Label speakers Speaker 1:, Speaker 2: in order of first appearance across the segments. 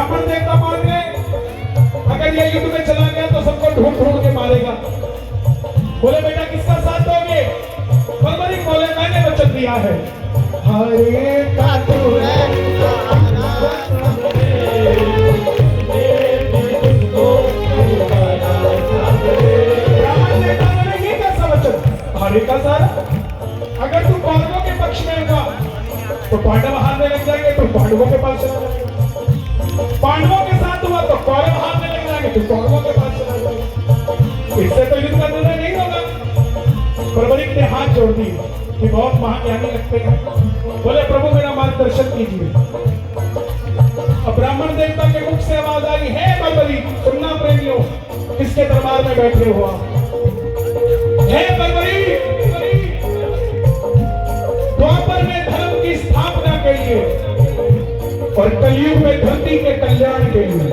Speaker 1: ब्राह्मण देवता मान गए, अगर ये युद्ध में चला गया तो सबको ढूंढ ढूंढ के मारेगा। बोले बेटा किसका साथ दोगे? बर्बरीक बोले मैंने वचन दिया है। हरे का तू है ब्राह्मण देवता बोले ये कैसा वचन? हरे का साथ, अगर तू पांडवों के पक्ष में होगा तो पांडव हारने लग जाएंगे, तो पांडवों के पास चला जाएगा। पांडवों के साथ हुआ तो कौरव हारने लग जाएंगे, तो कौरवों के पास चला जाएगा। इससे तो युद्ध का निर्णय नहीं होगा। बर्बरीक ने हाथ जोड़ दिए कि बहुत महाज्ञानी लगते हैं। बोले प्रभु मेरा मार्गदर्शन कीजिए। अब ब्राह्मण देवता के मुख से आवाज आई, है बर्बरीक सुनना प्रेमियों, किसके दरबार में बैठे हुआ? हे बर्बरीक, द्वापर में धर्म की स्थापना के लिए और कलयुग में धरती के कल्याण के लिए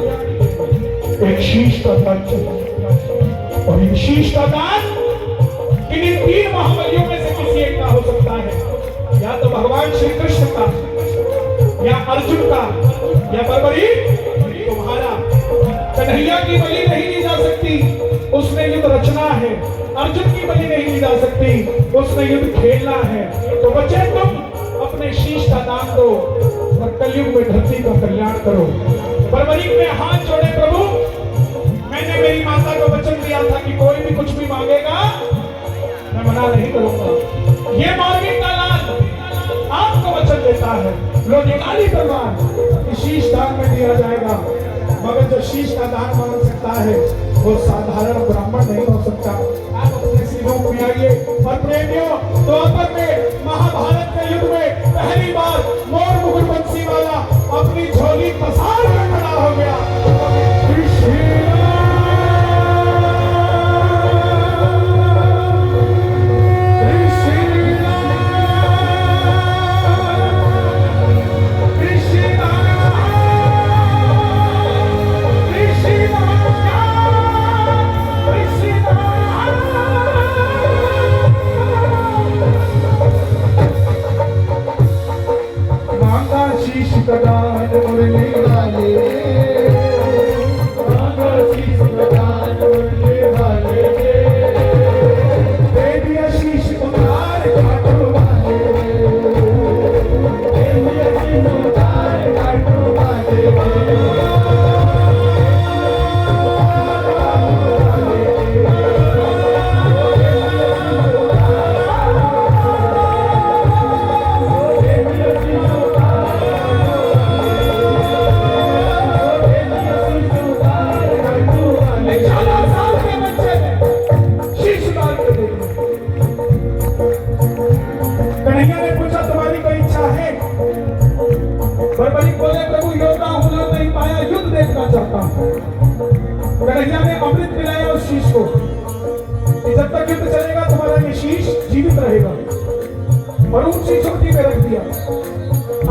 Speaker 1: एक शीश का दान चाहिए। और इन शीश का दान किन्हीं तीन महाबलियों में से किसी एक का हो सकता है, या तो भगवान श्री कृष्ण का, या अर्जुन का, या बर्बरीक तुम्हारा। कन्हैया की बलि नहीं ली जा सकती, उसने युद्ध रचना है। अर्जुन की बलि नहीं ली जा सकती, उसने युद्ध खेलना है। तो बच्चे तुम अपने शीश का दान दो और कलयुग में धरती का कल्याण करो। बर्बरीक ने हाथ जोड़े, प्रभु मैंने मेरी माता को वचन दिया था कि कोई भी कुछ भी मांगेगा मैं मना नहीं करूंगा। ये मार्गिक का लाल आपको वचन देता है, लो निकाली तलवार, शीश दान में दिया जाएगा। मगर जो शीश का दान मांग सकता है वो साधारण ब्राह्मण नहीं हो सकता। आप अपने सिरों में आइए। और प्रेमियों, द्वापर में महाभारत के युद्ध में पहली बार मोर मुकुट बंसी वाला अपनी झोली पसार में खड़ा हो गया। कन्हैया ने अमृत पिलाया उस शीश को, जब तक युद्ध चलेगा तुम्हारा ये शीश जीवित रहेगा। और ऊंची चोटी पे रख दिया।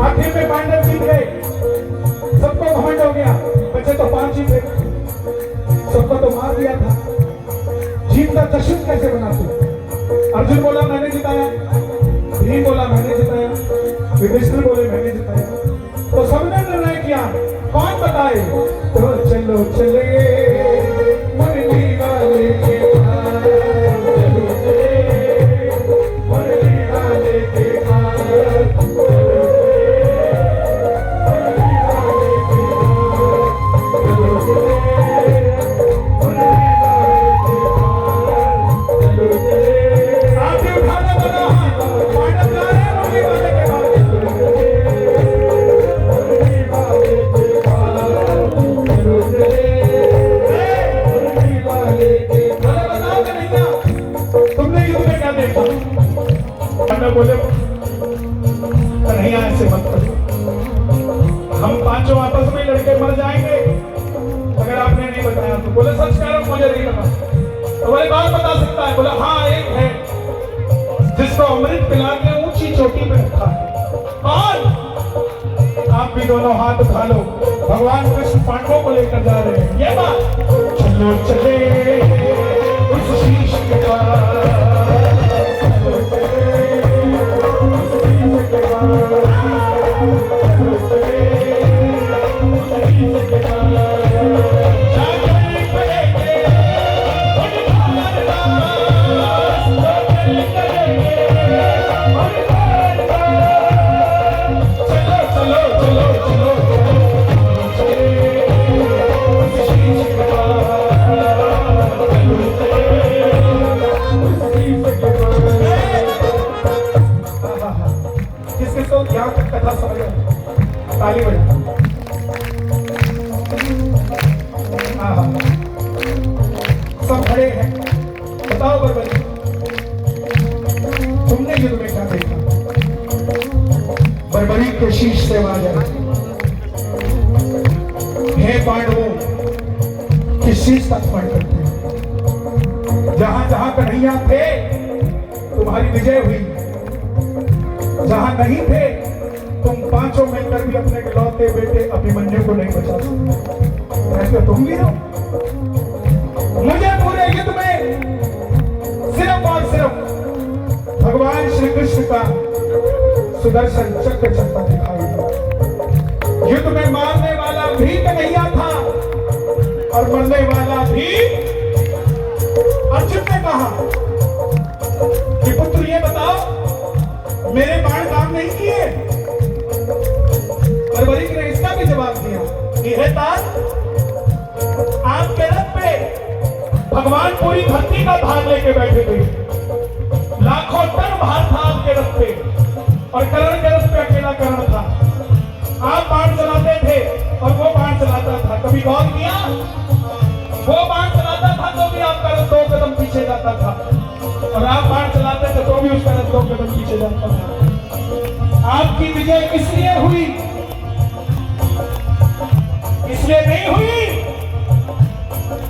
Speaker 1: आखिर में पांडव जीत गए, सबको घमंड हो गया, बच्चे तो 5 जीते, सबको तो मार दिया था। जीत का जश्न कैसे मनाते? अर्जुन बोला मैंने जिताया, भीम बोला मैंने जिताया, युधिष्ठिर बोले मैंने जिताया। तो सबने निर्णय किया कौन बताए? तो चलो चले मुरली वाले के पास, मुरली वाले के पास, आपने उठाना बना पांडव जा रहे हैं मुरली वाले के पास। बोले कन्हैया ऐसे मत करो, हम पांचों आपस में लड़के मर जाएंगे अगर आपने नहीं बताया तो। बोले सच कह रहा हूं, मुझे नहीं पता। तो बोले कौन बता सकता है? बोला हाँ एक है जिसको अमृत पिला के ऊंची चोटी पे रखा है। कौन? आप भी दोनों हाथ उठा लो, भगवान कृष्ण पांडवों को लेकर जा रहे हैं। ये बात चलो चले उस शीश के पास, ताली बजाओ। हाँ, सब खड़े हैं। बताओ बरबरी, तुमने युद्ध में क्या देखा? बरबरी के शीश से आवाज आई, हे पांडवों, किस चीज का स्मरण करते हैं? जहां जहां कन्हैया थे तुम्हारी विजय हुई, जहां नहीं थे तुम पांचों मिलकर भी अपने इकलौते बेटे अभिमन्यु को नहीं बचा सकते। ऐसे तुम भी हो। मुझे पूरे युद्ध में सिर्फ और सिर्फ भगवान श्री कृष्ण का सुदर्शन चक्र चलता दिखाई दिया। युद्ध में मारने वाला भी कन्हैया था और मरने वाला भी। अर्जुन ने कहा कि पुत्र ये बताओ, मेरे बाण काम नहीं किए? बरबरी ने इसका भी जवाब दिया कि हे तात, आपके रथ पे भगवान पूरी धरती का भार लेके बैठे थे। लाखों टन भार था आपके रथ पे और कर्ण के रथ पे अकेला कर्ण था। आप बाण चलाते थे और वो बाण चलाता था। कभी गौर किया? वो बाण चलाता था तो भी आपका रथ 2 कदम पीछे जाता था और आप बाण चलाते थे तो भी उसका रथ 2 कदम पीछे जाता था। आपकी विजय इसलिए हुई, इसलिए नहीं हुई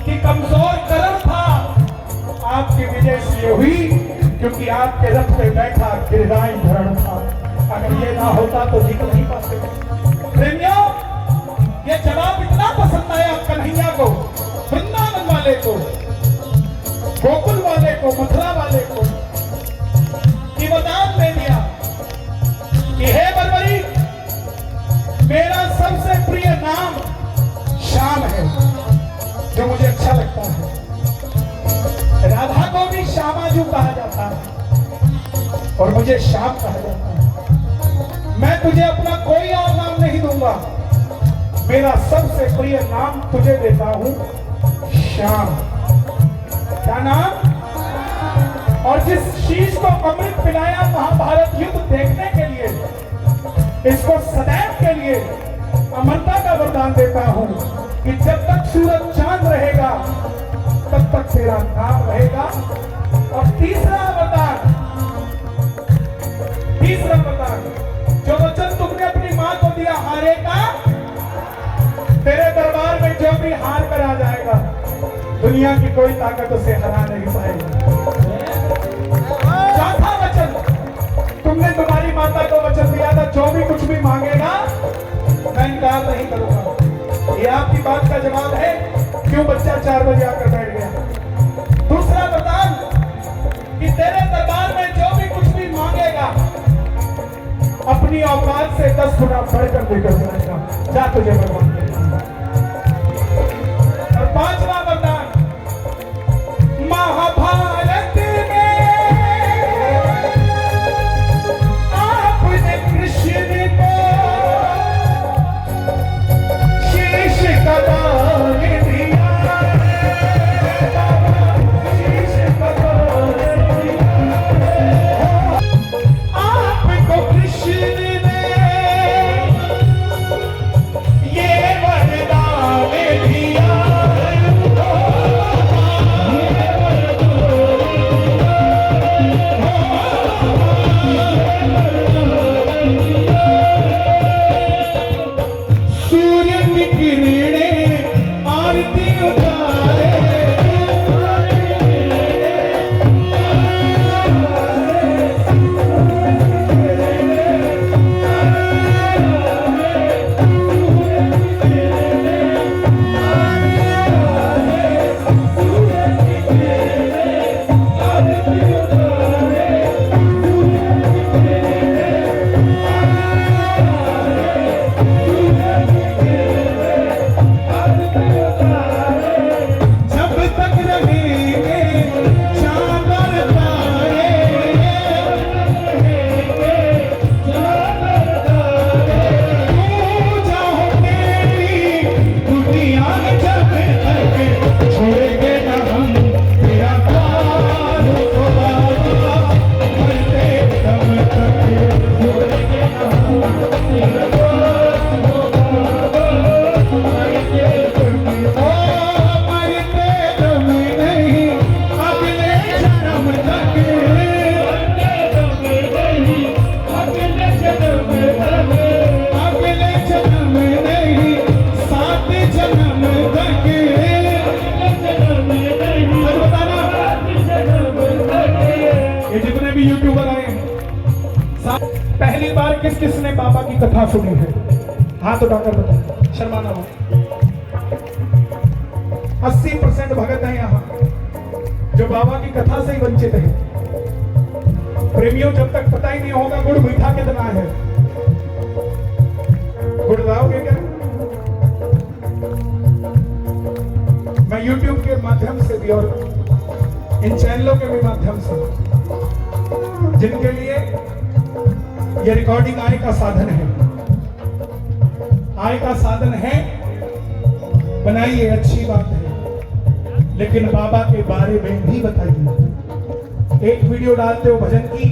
Speaker 1: कि कमजोर कर्ण था। आपकी विजय इसलिए हुई क्योंकि आपके रथ पे बैठा गिरगाई धरण था। अगर ये ना होता तो जीत नहीं पाते। प्रेमियों, ये जवाब इतना पसंद आया कन्हैया को, वृंदावन वाले को, गोकुल वाले को, मथुरा वाले को, कि वरदान दे दिया कि हे बरबरी, मेरा सबसे प्रिय नाम श्याम है, जो मुझे अच्छा लगता है। राधा को भी श्यामाजू कहा जाता है और मुझे श्याम कहा जाता है। मैं तुझे अपना कोई और नाम नहीं दूंगा, मेरा सबसे प्रिय नाम तुझे देता हूं, श्याम। क्या नाम? और जिस शीश को अमृत पिलाया महाभारत युद्ध देखने के लिए, इसको सदैव के लिए अमरता का वरदान देता हूं कि जब तक सूरज चांद रहेगा तब तक तेरा नाम रहेगा। और तीसरा वरदान, जो वचन तुमने अपनी मां को दिया हारे का, तेरे दरबार में जो भी हार कर आ जाएगा, दुनिया की कोई ताकत उसे हरा नहीं पाएगी। चौथा वचन, तुमने तुम्हारी माता को वचन दिया था, जो भी कुछ भी मांगेगा मैं इनकार नहीं करूंगा। ये आपकी बात का जवाब है क्यों बच्चा 4 बजे आकर बैठ गया। दूसरा वरदान कि तेरे दरबार में जो भी कुछ भी मांगेगा अपनी औकात से 10 गुना बढ़कर लेकर जाएगा। जा तुझे भगवान। और पांचवा वरदान, महाभारत में आपने कृष्ण को शीश का दान दिया। आपको कृष्ण ने ये वरदान दिया। सूर्य की किरणें आरती उतारे, किस किस ने बाबा की कथा सुनी है? हाथ उठाकर बताओ, शर्माना हो। 80% भगत हैं यहाँ जो बाबा की कथा से ही वंचित हैं। प्रेमियों, जब तक पता ही नहीं होगा गुड़ मीठा कितना है, गुड़ लाओगे क्या? मैं YouTube के माध्यम से भी और इन चैनलों के भी माध्यम से, जिनके लिए यह रिकॉर्डिंग आय का साधन है, आय का साधन है, बनाइए, अच्छी बात है, लेकिन बाबा के बारे में भी बताइए। एक वीडियो डालते हो भजन की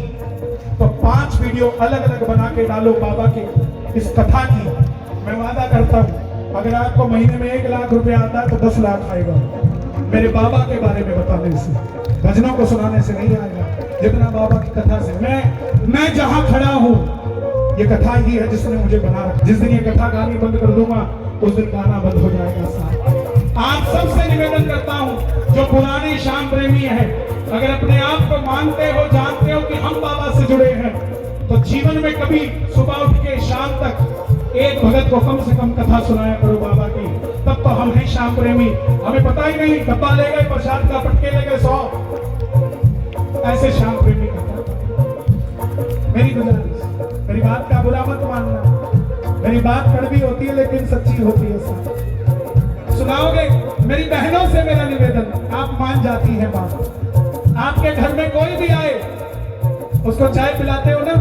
Speaker 1: तो 5 वीडियो अलग अलग बना के डालो बाबा के इस कथा की। मैं वादा करता हूं अगर आपको महीने में 1 लाख रुपया आता है तो 10 लाख आएगा मेरे बाबा के बारे में बताने से, भजनों को सुनाने से नहीं आएगा, जितना बाबा की कथा से। मैं जहां खड़ा हूं ये कथा ही है जिसने मुझे बना रखा। जिस दिन ये कथा गानी बंद कर दूंगा उस दिन गाना बंद हो जाएगा। साहब, आप सबसे निवेदन करता हूं जो पुराने श्याम प्रेमी है, अगर अपने आप को मानते हो, जानते हो कि हम बाबा से जुड़े हैं, तो जीवन में कभी सुबह उठ के शाम तक एक भगत को कम से कम कथा सुनाया करो बाबा की। तब तो हम हैं श्याम प्रेमी। हमें पता ही नहीं, डब्बा ले गए प्रसाद का, पटके ले गए 100, ऐसे श्याम प्रेमी करता। मेरी गुजारिश, मेरी बात का बुरा मत मानना, मेरी बात कड़वी होती है लेकिन सच्ची होती है। सुनाओगे? मेरी बहनों से मेरा निवेदन, आप मान जाती है बात। आपके घर में कोई भी आए, उसको चाय पिलाते हो ना,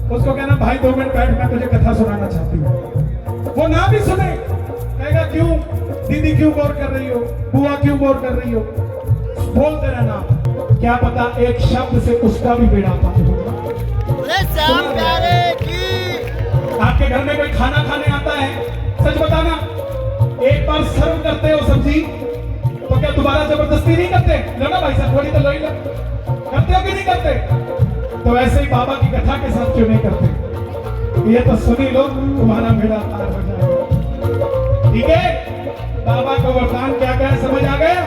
Speaker 1: उसको कहना भाई 2 मिनट बैठ, मैं तुझे कथा सुनाना चाहती हूँ। वो ना भी सुने, कहेगा क्यों दीदी, क्यों बोर कर रही हो, बुआ क्यों बोर कर रही हो, बोलते रहना। क्या पता एक शब्द से उसका भी बेड़ा पार होगा। आपके घर में कोई खाना खाने आता है, सच बताना, एक बार सर्व करते हो सब्जी तो क्या दोबारा जबरदस्ती नहीं करते? लो ना भाई साहब, थोड़ी तो लो ही लो, करते हो कि नहीं करते? तो ऐसे ही बाबा की कथा के साथ क्यों नहीं करते? ये तो सुनी लो, तुम्हारा बेड़ा पार हो जाएगा। ठीक है, बाबा का वरदान क्या क्या है समझ आ गया?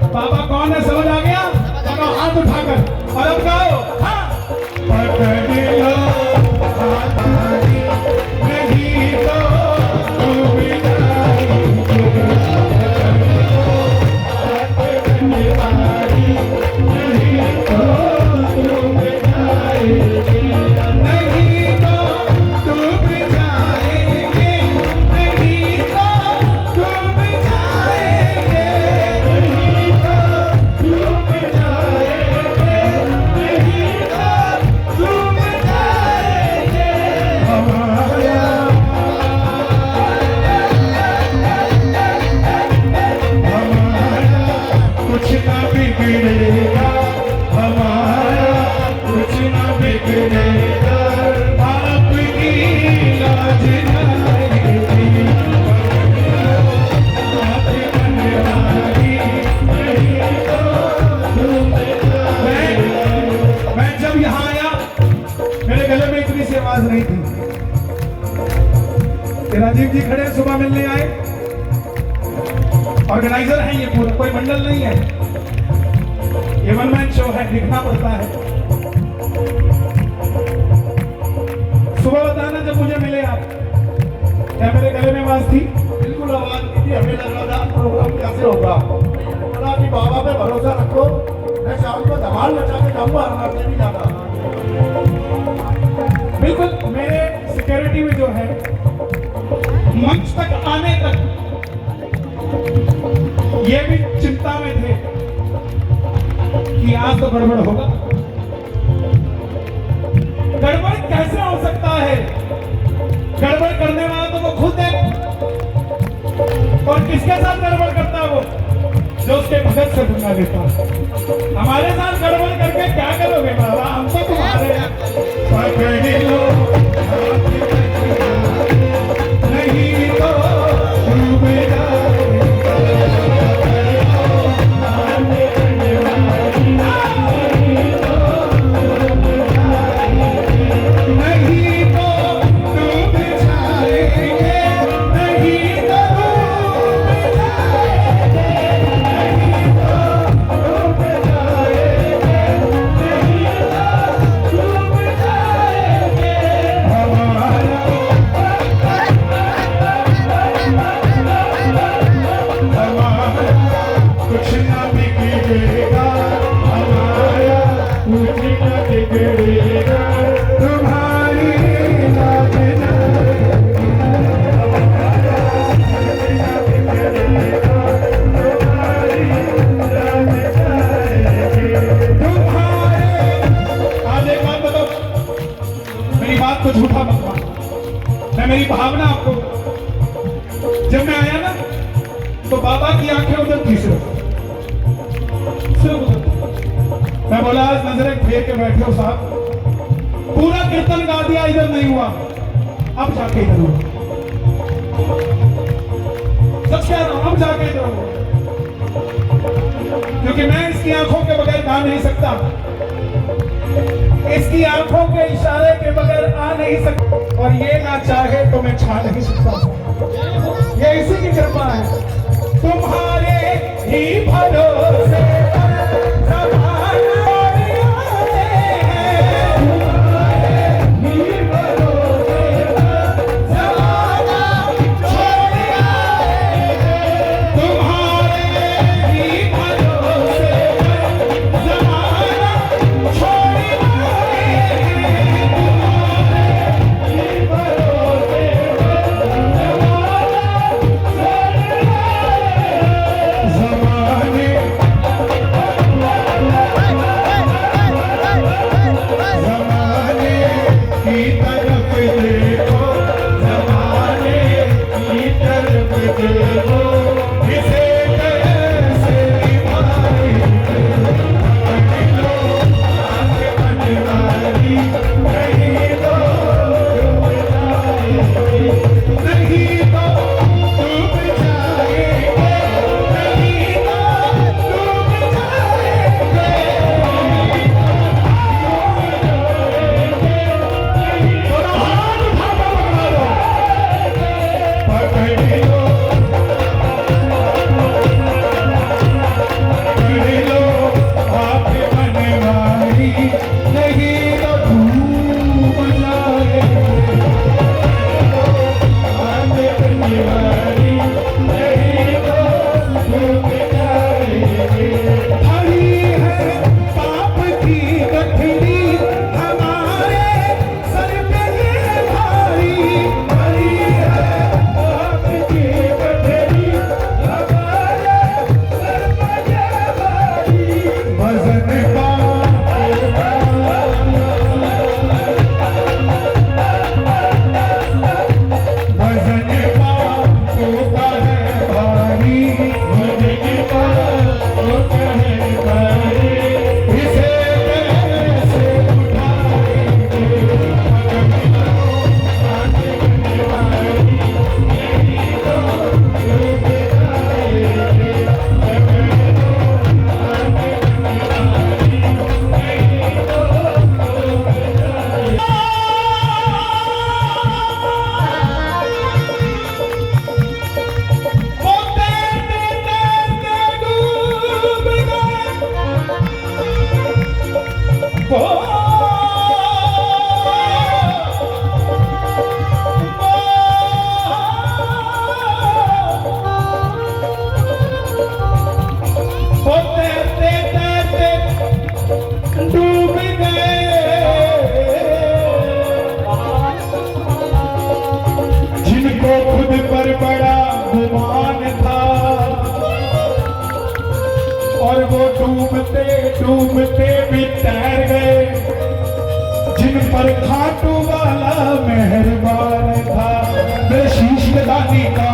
Speaker 1: बाबा कौन है समझ आ गया? चलो हाथ उठाकर और अब गाओ। हाँ, पकड़ लो हाथ नहीं तो नहीं थी। राजीव जी खड़े सुबह मिलने आए, ऑर्गेनाइजर है ये पूरा, कोई मंडल नहीं है, ये वन मैन शो है, लिखना पड़ता है। सुबह बताना जब मुझे मिले आप, क्या मेरे गले में आवाज थी?
Speaker 2: बिल्कुल आवाज थी। हमें लग रहा था प्रोग्राम कैसे होगा, बोला कि बाबा पे भरोसा रखो, मैं शाम को धमाल मचा के जाऊंगा, हमारे भी जाना।
Speaker 1: बिल्कुल, मेरे सिक्योरिटी में जो है मंच तक आने तक ये भी चिंता में थे कि आज तो गड़बड़ होगा। गड़बड़ कैसे हो सकता है? गड़बड़ करने वाला तो वो खुद है, और किसके साथ गड़बड़ करता है? वो जो उसके भगत से पंगा लेता है। हमारे साथ गड़बड़ करके क्या करोगे बाबा? हम तो तुम्हारे नहीं तो डूब की आंखें उधर थी सिर्फ उधर। मैं बोला आज नजरें फेर के बैठे हो साहब, पूरा कीर्तन गा दिया, इधर नहीं हुआ, अब जाके इधर हुआ। सच कह रहा हूं, अब जाके इधर हुआ, क्योंकि मैं इसकी आंखों के बगैर गा नहीं सकता, इसकी आंखों के इशारे के बगैर आ नहीं सकता, और ये ना चाहे तो मैं छा नहीं सकता। ये इसी की कृपा है। तुम्हारे ही भरोसे और वो डूबते डूबते भी तैर गए, जिन पर खाटू वाला मेहरबान था। मेरे शीश दानी का